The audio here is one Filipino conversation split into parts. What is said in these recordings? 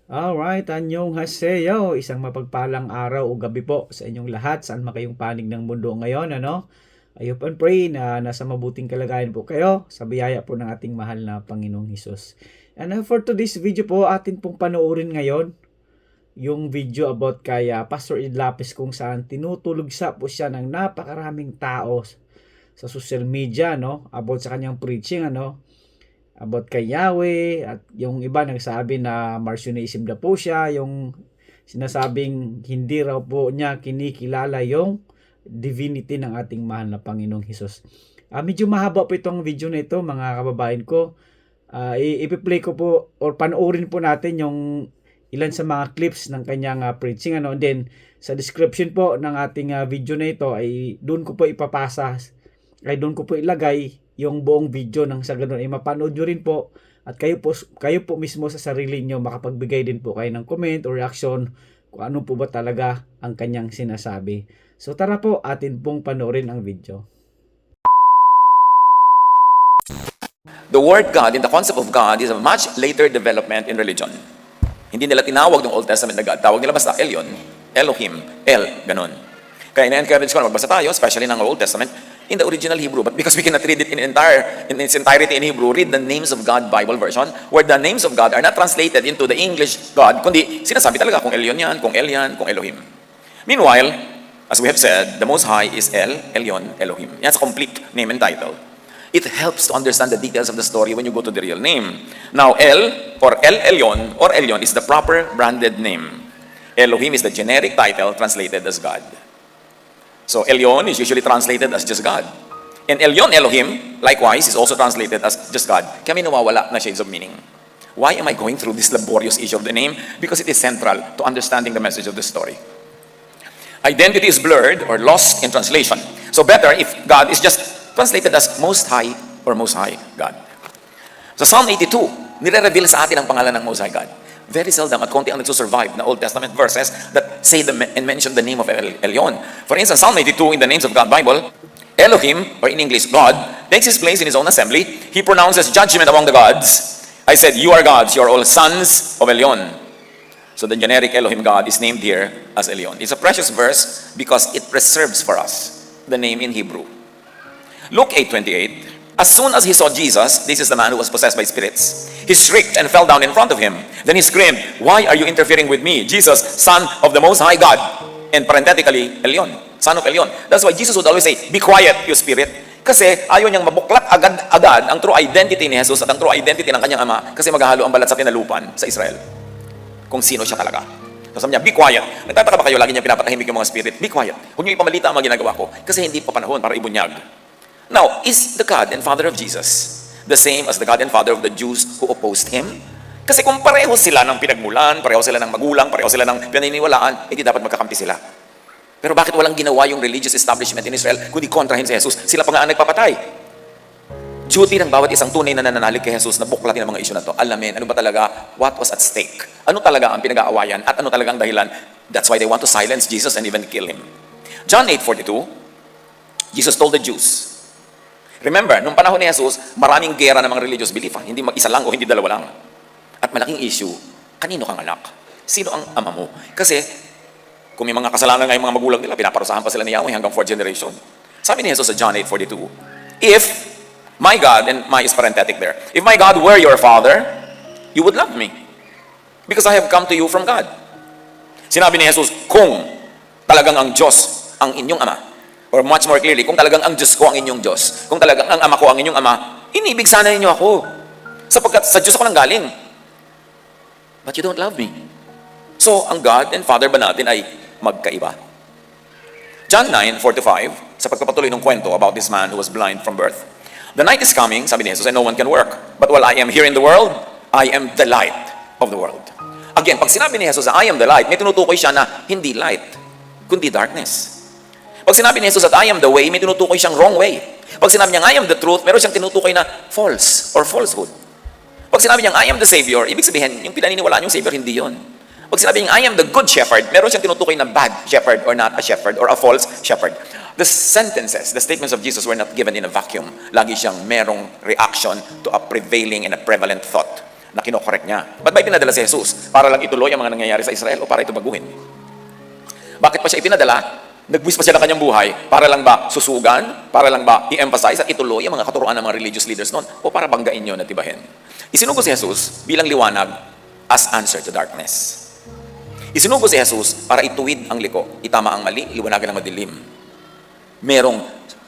Alright, anyong haseyo. Isang mapagpalang araw o gabi po sa inyong lahat. Saan makayong panig ng mundo ngayon, ano? I hope and pray na nasa mabuting kalagayan po kayo sa biyaya po ng ating mahal na Panginoong Hesus. And for today's video po, atin pong panoorin ngayon yung video about kay Pastor Ed Lapiz kung saan tinutulugsa po siya ng napakaraming tao sa social media, no? About sa kanyang preaching, ano? About kay Yaweh, at yung iba nagsabi na Marcionism na po siya, yung sinasabing hindi raw po niya kinikilala yung divinity ng ating mahal na Panginoong Hesus. Medyo mahaba po itong video na ito, mga kababayan ko. Ipi-play ko po or panoorin po natin yung ilan sa mga clips ng kanyang preaching, ano. And then sa description po ng ating video na ito ay doon ko po ipapasa, ay doon ko po ilagay yung buong video ng sa ganun ay mapanood nyo rin po, at kayo po mismo sa sarili nyo makapagbigay din po kayo ng comment or reaction kung ano po ba talaga ang kanyang sinasabi. So tara po, atin pong panoorin ang video. The word God and the concept of God is a much later development in religion. Hindi nila tinawag ng Old Testament na God. Tawag nila basta Elyon, Elohim, ganun. Kaya ina-encourage ko na magbasa tayo, especially ng Old Testament, in the original Hebrew. But because we cannot read it in its entirety in Hebrew, read the Names of God Bible version, where the names of God are not translated into the English God, kundi sinasabi talaga kung Elyon yan, kung El yan, kung Elohim. Meanwhile, as we have said, the Most High is Elyon, Elohim. That's a complete name and title. It helps to understand the details of the story when you go to the real name. Now, or Elyon or Elyon is the proper branded name. Elohim is the generic title translated as God. So Elyon is usually translated as just God. And Elyon, Elohim, likewise, is also translated as just God. Kami nawawala na shades of meaning. Why am I going through this laborious issue of the name? Because it is central to understanding the message of the story. Identity is blurred or lost in translation. So better if God is just translated as Most High or Most High God. Sa Psalm 82, nire-reveal sa atin ang pangalan ng Most High God. Very seldom at konti ang nagsusurvive na Old Testament verses that say and mention the name of Elyon. For instance, Psalm 82 in the Names of God Bible, Elohim, or in English, God, takes his place in his own assembly. He pronounces judgment among the gods. I said, you are gods, you are all sons of Elyon. So the generic Elohim God is named here as Elyon. It's a precious verse because it preserves for us the name in Hebrew. Luke 8:28. As soon as he saw Jesus, this is the man who was possessed by spirits, he shrieked and fell down in front of him. Then he screamed, why are you interfering with me, Jesus, Son of the Most High God? And parenthetically, Elyon, Son of Elyon. That's why Jesus would always say, be quiet, you spirit. Kasi ayaw niyang mabuklat agad ang true identity ni Jesus at ang true identity ng kanyang ama, kasi maghahalo ang balat sa tinalupan sa Israel kung sino siya talaga. So sabi niya, be quiet. Nagtataka ba kayo, lagi niya pinapatahimik yung mga spirit? Be quiet. Huwag niyo ipamalita ang mga ginagawa ko kasi hindi pa panahon para ibunyag. Now, is the God and Father of Jesus the same as the God and Father of the Jews who opposed Him? Kasi kung pareho sila ng pinagmulan, pareho sila ng magulang, pareho sila ng pinaniniwalaan, hindi dapat magkakampi sila. Pero bakit walang ginawa yung religious establishment in Israel kundi kontrahin si Jesus? Sila pa nga ang nagpapatay. Duty ng bawat isang tunay na nananalig kay Jesus na buklatin ang mga isyu na to. Alamin, ano ba talaga, what was at stake? Ano talaga ang pinag-aawayan at ano talaga ang dahilan? That's why they want to silence Jesus and even kill Him. John 8:42, Jesus told the Jews, remember, nung panahon ni Jesus, maraming gera ng mga religious belief. Hindi mag-isa lang o hindi dalawa lang. At malaking issue, kanino kang anak? Sino ang ama mo? Kasi, kung may mga kasalanan nga yung mga magulang nila, pinaparusahan pa sila ni Yaweh hanggang 4th generation. Sabi ni Jesus sa John 8:42, if my God, and my is parenthetic there, if my God were your father, you would love me. Because I have come to you from God. Sinabi ni Jesus, kung talagang ang Diyos ang inyong ama, or much more clearly, kung talagang ang Diyos ko ang inyong Diyos, kung talagang ang ama ko ang inyong ama, inibig sana ninyo ako. Sapagkat sa Diyos ako nang galing. But you don't love me. So, ang God and Father ba natin ay magkaiba? John 9:4-5, sa pagpapatuloy ng kwento about this man who was blind from birth. The night is coming, sabi ni Jesus, and no one can work. But while I am here in the world, I am the light of the world. Again, pag sinabi ni Jesus na I am the light, may tinutukoy siya na hindi light, kundi darkness. Pag sinabi ni Jesus at I am the way, may tinutukoy siyang wrong way. Pag sinabi niya I am the truth, meron siyang tinutukoy na false or falsehood. Pag sinabi niya I am the Savior, ibig sabihin, yung pinaniniwalaan yung Savior, hindi yon. Pag sinabi niya I am the good shepherd, meron siyang tinutukoy na bad shepherd or not a shepherd or a false shepherd. The sentences, the statements of Jesus were not given in a vacuum. Lagi siyang merong reaction to a prevailing and a prevalent thought. na kinokorek niya. Ba't ba ipinadala si Jesus? Para lang ituloy ang mga nangyayari sa Israel o para ito baguhin? Bakit pa siya ipinadala? Nagbuwis pa siya ng kanyang buhay para lang ba susugan? Para lang ba i-emphasize at ituloy ang mga katuruan ng mga religious leaders noon? O para banggain yun at tibahin? Isinugo si Jesus bilang liwanag as answer to darkness. Isinugo si Jesus para ituwid ang liko, itama ang mali, liwanagan ang madilim. Merong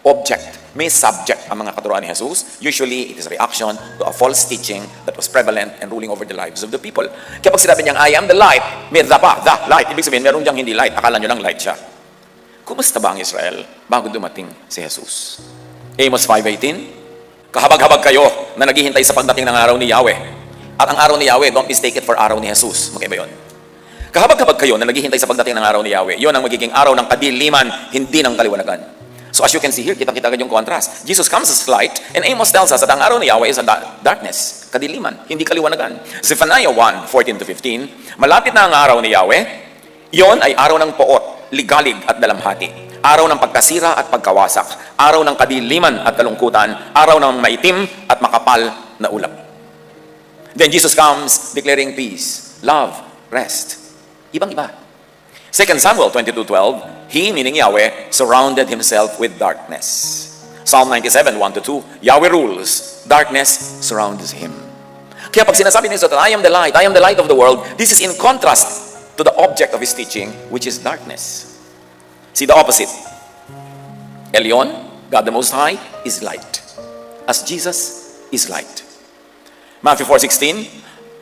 object, may subject ang mga katuruan ni Jesus. Usually, it is a reaction to a false teaching that was prevalent and ruling over the lives of the people. Kaya pag sinabi niyang, I am the light, may the light. Ibig sabihin, meron diyang hindi light. Akala niyo lang light siya. Kumusta ba ang Israel bago dumating si Jesus? Amos 5:18, kahabag-habag kayo na naghihintay sa pagdating ng araw ni Yaweh. At ang araw ni Yaweh, don't mistake it for araw ni Jesus. Magkaiba yun. Kahabag-habag kayo na naghihintay sa pagdating ng araw ni Yaweh. Yun ang magiging araw ng kadiliman, hindi ng kaliwanagan. So as you can see here, kitang-kita agad yung contrast. Jesus comes as light, and Amos tells us that ang araw ni Yaweh is a darkness, kadiliman, hindi kaliwanagan. Zephaniah 1:14-15, malapit na ang araw ni Yaweh, yon ay araw ng poot, ligalig at dalamhati. Araw ng pagkasira at pagkawasak. Araw ng kadiliman at kalungkutan. Araw ng maitim at makapal na ulap. Then Jesus comes declaring peace, love, rest. Ibang-iba. 2 Samuel 22:12, He, meaning Yahweh, surrounded Himself with darkness. Psalm 97:1-2, Yahweh rules, darkness surrounds Him. Kaya pag sinasabi niya that I am the light of the world, this is in contrast to the object of His teaching, which is darkness. See the opposite. Elyon, God the Most High, is light. As Jesus is light. Matthew 4:16,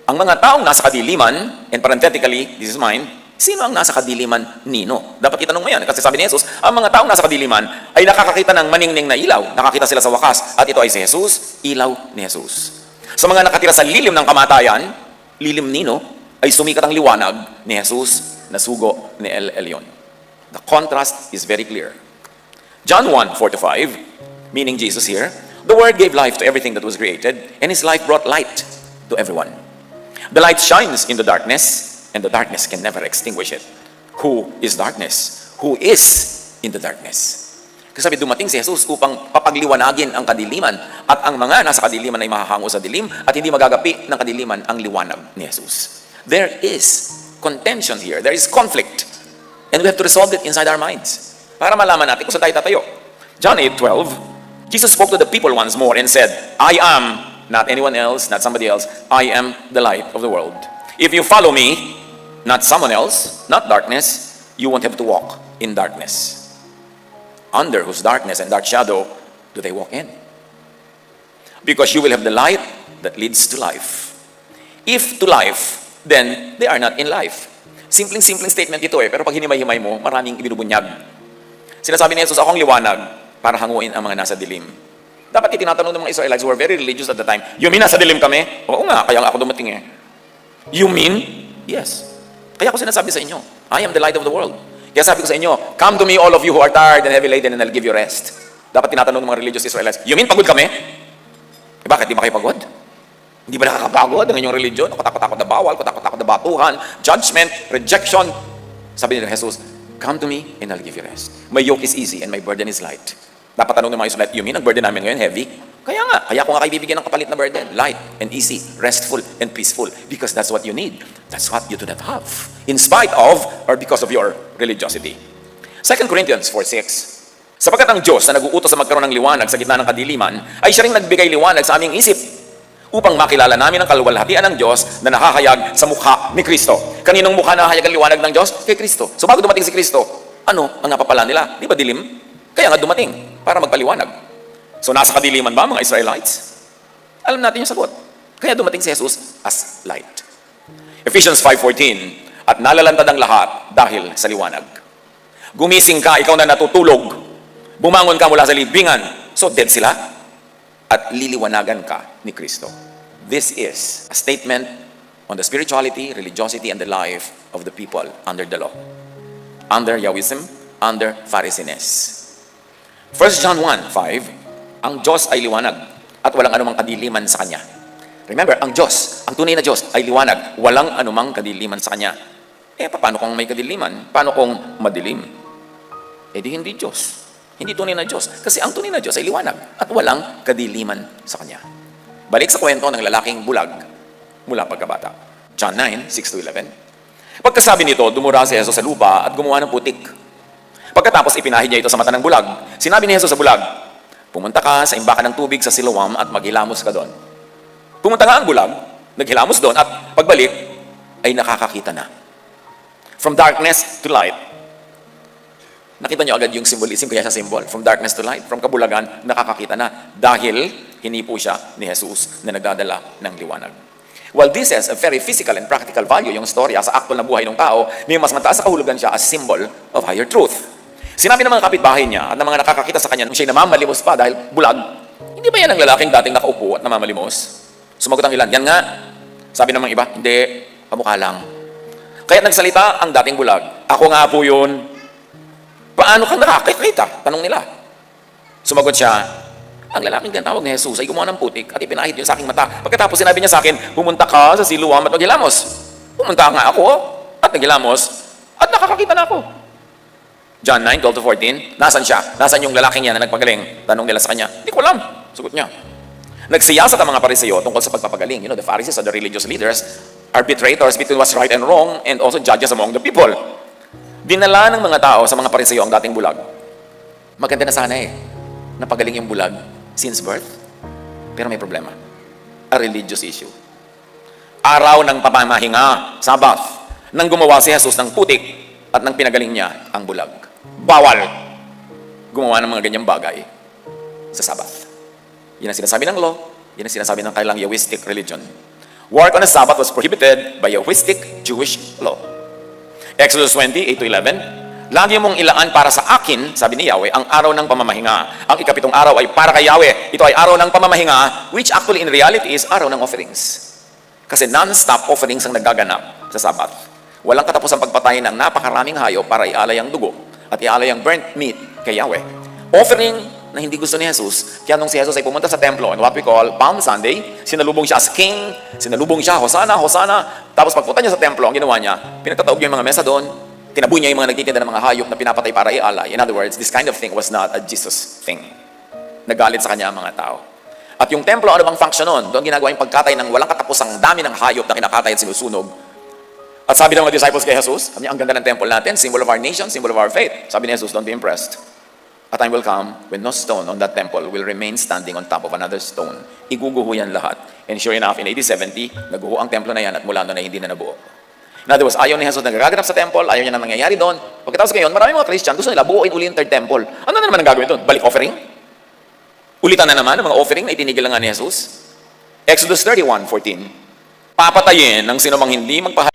ang mga taong nasa kadiliman, and parenthetically, this is mine, sino ang nasa kadiliman nino? Dapat itanong mo yan. Kasi sabi ni Jesus, ang mga taong nasa kadiliman ay nakakakita ng maningning na ilaw. Nakakita sila sa wakas. At ito ay si Jesus, ilaw ni Jesus. Sa mga nakatira sa lilim ng kamatayan, lilim nino, ay sumikat ang liwanag ni Jesus na sugo ni El Elyon. The contrast is very clear. John 1:4-5, meaning Jesus here, the Word gave life to everything that was created, and His life brought light to everyone. The light shines in the darkness, and the darkness can never extinguish it. Who is darkness? Who is in the darkness? Kasi sabi, dumating si Jesus upang papagliwanagin ang kadiliman, at ang mga nasa kadiliman ay mahahango sa dilim, at hindi magagapi ng kadiliman ang liwanag ni Jesus. There is contention here. There is conflict. And we have to resolve it inside our minds. Para malaman natin kung saan tayo tatayo. John 8:12, Jesus spoke to the people once more and said, I am, not anyone else, not somebody else, I am the light of the world. If you follow me, not someone else, not darkness, you won't have to walk in darkness. Under whose darkness and dark shadow do they walk in? Because you will have the light that leads to life. If to life, then they are not in life. Simpleng-simpleng statement ito pero pag hinimay-himay mo, maraming ibinubunyag. Sinasabi ni Jesus, ako ang liwanag para hanguin ang mga nasa dilim. Dapat itinatanong ng mga Israelites who were very religious at the time, you mean nasa dilim kami? Oo nga, kaya nga ako dumating You mean? Yes. Kaya ako sinasabi sa inyo, I am the light of the world. Kaya sabi ko sa inyo, come to me all of you who are tired and heavy laden and I'll give you rest. Dapat tinatanong ng mga religious Israelites, you mean pagod kami? Bakit di ba kayo pagod? Hindi ba nakakapagod ang inyong religion? Kutakot-takot na bawal, kutakot-takot na batuhan, judgment, rejection. Sabi ni Jesus, come to me and I'll give you rest. My yoke is easy and my burden is light. Dapat tanong ng mga Israelites, you mean ang burden namin ngayon heavy? Kaya ko nga kayo bibigyan ng kapalit na burden. Light and easy, restful and peaceful. Because that's what you need. That's what you do not have. In spite of or because of your religiosity. 2 Corinthians 4:6, sapagkat ang Diyos na nag-uutos sa magkaroon ng liwanag sa gitna ng kadiliman, ay siya ring nagbigay liwanag sa aming isip, upang makilala namin ang kaluwalhatian ng Diyos na nakahayag sa mukha ni Kristo. Kaninong mukha nakahayag ang liwanag ng Diyos? Kay Kristo. So bago dumating si Kristo, ano ang napapala nila? Di ba dilim? Kaya nga dumating para magpaliwanag. So nasa kadiliman ba mga Israelites? Alam natin yung sagot. Kaya dumating si Jesus as light. Ephesians 5:14, at nalalantad ang lahat dahil sa liwanag. Gumising ka, ikaw na natutulog. Bumangon ka mula sa libingan. So dead sila. At liliwanagan ka ni Kristo. This is a statement on the spirituality, religiosity, and the life of the people under the law. Under Yahwism, under Pharisiness. 1 John 1:5, ang Diyos ay liwanag at walang anumang kadiliman sa Kanya. Remember, ang Diyos, ang tunay na Diyos ay liwanag, walang anumang kadiliman sa Kanya. Paano kung may kadiliman? Paano kung madilim? Di hindi Diyos. Hindi tunay na Diyos. Kasi ang tunay na Diyos ay liwanag at walang kadiliman sa Kanya. Balik sa kwento ng lalaking bulag. mula pagkabata. John 9:6-11. Pagkasabi nito, dumura si Jesus sa lupa at gumawa ng putik. Pagkatapos ipinahid niya ito sa mata ng bulag. Sinabi ni Jesus sa bulag, pumunta ka sa imbakan ng tubig sa Siloam at maghilamos ka doon. Pumunta nga ang bulag, naghilamos doon at pagbalik ay nakakakita na. From darkness to light. Nakita niyo agad yung symbolism, kaya siya symbol. From darkness to light, from kabulagan, nakakakita na. Dahil hinipo siya ni Jesus na nagdadala ng liwanag. While this has a very physical and practical value, yung storya sa actual na buhay ng tao, may mas mataas sa kahulugan siya as symbol of higher truth. Sinabi ng mga kapitbahay niya at ng mga nakakakita sa kanya nung siya'y namamalimos pa dahil bulag, hindi ba yan ang lalaking dating nakaupo at namamalimos? Sumagot ang ilan, yan nga. Sabi ng mga iba, hindi, kamukha lang. Kaya nagsalita ang dating bulag, ako nga po yun. Paano ka nakakita? Tanong nila. Sumagot siya, ang lalaking tinatawag ni Jesus ay gumawa ng putik at ipinahid yun sa aking mata. Pagkatapos sinabi niya sa akin, pumunta ka sa Siloam at maghilamos. Pumunta nga ako at naghilamos at nakakakita na ako. John 9:12-14, nasan siya? Nasan yung lalaking yan na nagpagaling? Tanong nila sa kanya, hindi ko alam. Sugot niya. Nagsiyasat ang mga Pariseo tungkol sa pagpapagaling. You know, the Pharisees or the religious leaders, arbitrators between what's right and wrong and also judges among the people. Dinala ng mga tao sa mga Pariseo ang dating bulag. Maganda na sana napagaling yung bulag since birth. Pero may problema. A religious issue. Araw ng pamamahinga, Sabbath, nang gumawa si Jesus ng putik at nang pinagaling niya ang bulag. Bawal gumawa ng mga ganyang bagay sa Sabbath. Yan ang sinasabi ng law. Yan ang sinasabi ng kailang Yahwistic religion. Work on the Sabbath was prohibited by Yahwistic Jewish law. Exodus 20:8-11, lagi mong ilaan para sa akin, sabi ni Yahweh, ang araw ng pamamahinga. Ang ikapitong araw ay para kay Yahweh. Ito ay araw ng pamamahinga, which actually in reality is araw ng offerings. Kasi non-stop offerings ang nagaganap sa Sabbath. Walang katapusang pagpatay ng napakaraming hayop para ialay ang dugo at ialay ang burnt meat kay Yahweh. Offering na hindi gusto ni Jesus. Kaya nung si Jesus ay pumunta sa templo on what we call Palm Sunday, sinalubong siya as king, sinalubong siya, Hosanna, Hosanna. Tapos pagpunta niya sa templo, ang ginawa niya, pinagtataob niya yung mga mesa doon, tinaboy niya yung mga nagtitinda ng mga hayop na pinapatay para ialay. In other words, this kind of thing was not a Jesus thing. Nagalit sa kanya ang mga tao. At yung templo, ano bang function nun? Doon ginagawa yung pagkatay ng walang katapusang dami ng hayop na kinakatay at sinusunog. At sabi ng mga disciples kay Jesus, sabi niya, ang ganda ng temple natin, symbol of our nation, symbol of our faith. Sabi ni Jesus, don't be impressed. A time will come when no stone on that temple will remain standing on top of another stone. Iguguho yan lahat. And sure enough, in AD 70, naguho ang templo na yan at mula doon ay hindi na nabuo. In other words, ayaw ni Jesus na nagaganap sa temple, ayaw niya na nangyayari doon. Pagkatapos ngayon, maraming mga Christian, gusto nila buuin uli yung third temple. Ano na naman ang gagawin doon? Balik offering? Ulitan na naman ang mga offering na itinigil lang nga ni Jesus. Exodus 31:14, papatayin ng sino mang hindi magpahal.